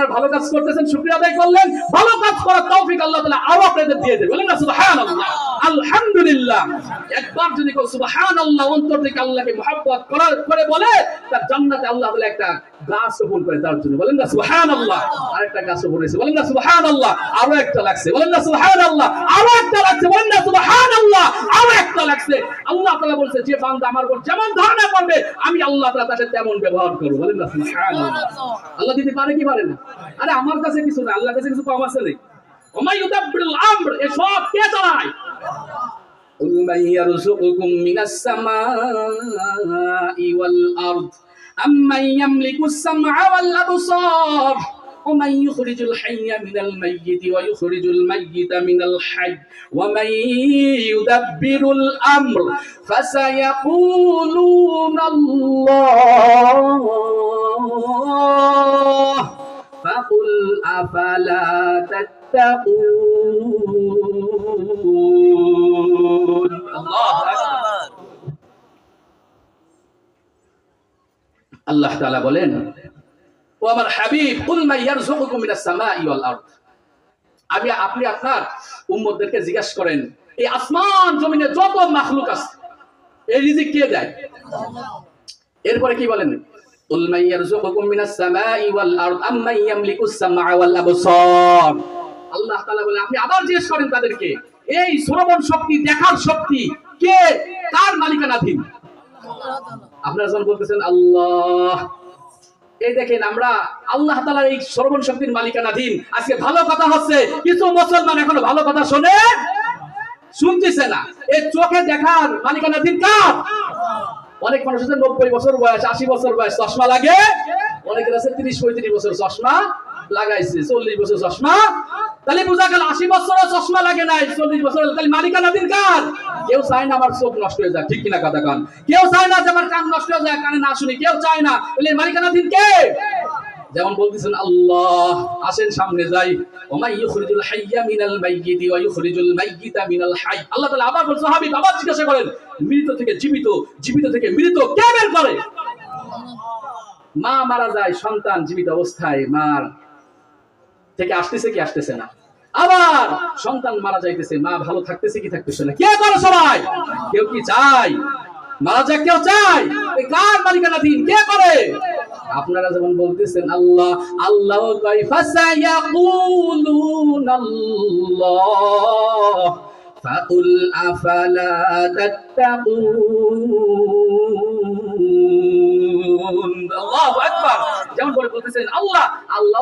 আপনারা ভালো কাজ করতেছেন, শুকরিয়া আদায় করলেন, ভালো কাজ করার তৌফিক আল্লাহ তাআলা আরো আপনাদের দিয়ে দেবে। বলেন না সুবহানাল্লাহ, আলহামদুলিল্লাহ। একবার যদি কেউ সুবহানাল্লাহ অন্তর থেকে আল্লাহকে মহব্বত করে বলে, তার জান্নাতে আল্লাহ তাআলা একটা গাছ রোপণ করে তার জন্য। বলেন না সুবহানাল্লাহ। আরেকটা গাছ রোপণ হয়েছে, বলেন না সুবহানাল্লাহ। আরো একটা লাগছে, বলেন না সুবহানাল্লাহ। আরো একটা লাগছে, বলেন না সুবহানাল্লাহ। আরো একটা লাগছে। আল্লাহ তাআলা বলছে, যে বান্দা আমার উপর যেমন ধারণা করবে আমি আল্লাহ তাআলা তাকে তেমন ব্যবহার করব। বলেন না সুবহানাল্লাহ। আল্লাহ দিতে পারে কি পারে না? আরে আমার কাছে কিছু না, আল্লাহর কাছে কিছু কম আছে নাকি? ওমাই ইউদাব্বিরুল আমর, এই সব কে চালায়? قل من يرزقكم من السماء والأرض أمن يملك السمع والأبصار ومن يخرج الحي من الميت ويخرج الميت من الحي ومن يدبر الأمر فسيقولون الله فقل أفلا تتقون الله أكبر আল্লাহ তাআলা বলেন, ও আমার হাবিব, কুল মান ইয়ারযুকুকুম মিনাস সামাই ওয়াল আরদ, আপনি আপনার উম্মতদেরকে জিজ্ঞাসা করেন, এই আসমান জমিনে যত মাখলুক আছে এই রিজিক কে দেয়? এরপরে কি বলেন? কুল মান ইয়ারযুকুকুম মিনাস সামাই ওয়াল আরদ আম্মান ইয়ামলিকুস সামআ ওয়াল আবসার। আল্লাহ তাআলা বলেন, আপনি আবার জিজ্ঞেস করেন তাদেরকে, এই শ্রবণ শক্তি, দেখার শক্তি কে, কার মালিকানাধীন? আপনারা যখন বলতেছেন আল্লাহ, এই দেখেন আমরা আল্লাহ তাআলার এই শ্রবণ শক্তির মালিকানাধীন। আজকে ভালো কথা হচ্ছে, কিছু মুসলমান এখনো ভালো কথা শুনতেছে না। এই চোখে দেখার মালিকানাধীন কার? অনেক মানুষ আছে 90 বছর বয়স, 80 বছর বয়স, চশমা লাগে। অনেকের আছে 30-35 বছর চশমা লাগাইছে, 40 বছর চশমা। তাহলে বোঝা গেল 80 বছরও চশমা লাগে নাই, 40 বছর। তাহলে মালিকানাধীন কার? কেউ চায় না আমার চোখ নষ্ট হয়ে যায়, ঠিক কিনা কথা কান? কেউ চায় না যে আমার কান নষ্ট হয়ে যায়, কানে না শুনি, কেউ চায় না। তাহলে মালিকানাধীন কে? যেমন বলতেছেন আল্লাহ, আসেন সামনে যাই। ওমাই ইউখরিজুল হাইয়্যা মিনাল মাইয়িতি ওয়া ইউখরিজুল মাইয়িতা মিনাল হাইয়্য। আল্লাহ তাআলা আবার বলছেন, হাবিব আবার জিজ্ঞাসা করেন, মৃত থেকে জীবিত, জীবিত থেকে মৃত কে বের করে? মা মারা যায়, সন্তান জীবিত অবস্থায় মার থেকে আসতেছে কি আসতেছে না? আবার সন্তান মারা যাইতেছে, মা ভালো থাকতেছে কি থাকতেছে না? কে করে? সবাই। কেউ কি চায় মারা যাক? কেউ চায়? কার মালিকানাধীন? কে করে? আপনারা যেমন বলতেছেন আল্লাহ, আল্লাহ কয় ফাসায়াকুলুনাল্লাহ ফাকুল আফালা তাত্তাকুন। আল্লাহু আকবার। যেমন বলতেছেন আল্লাহ, আল্লাহ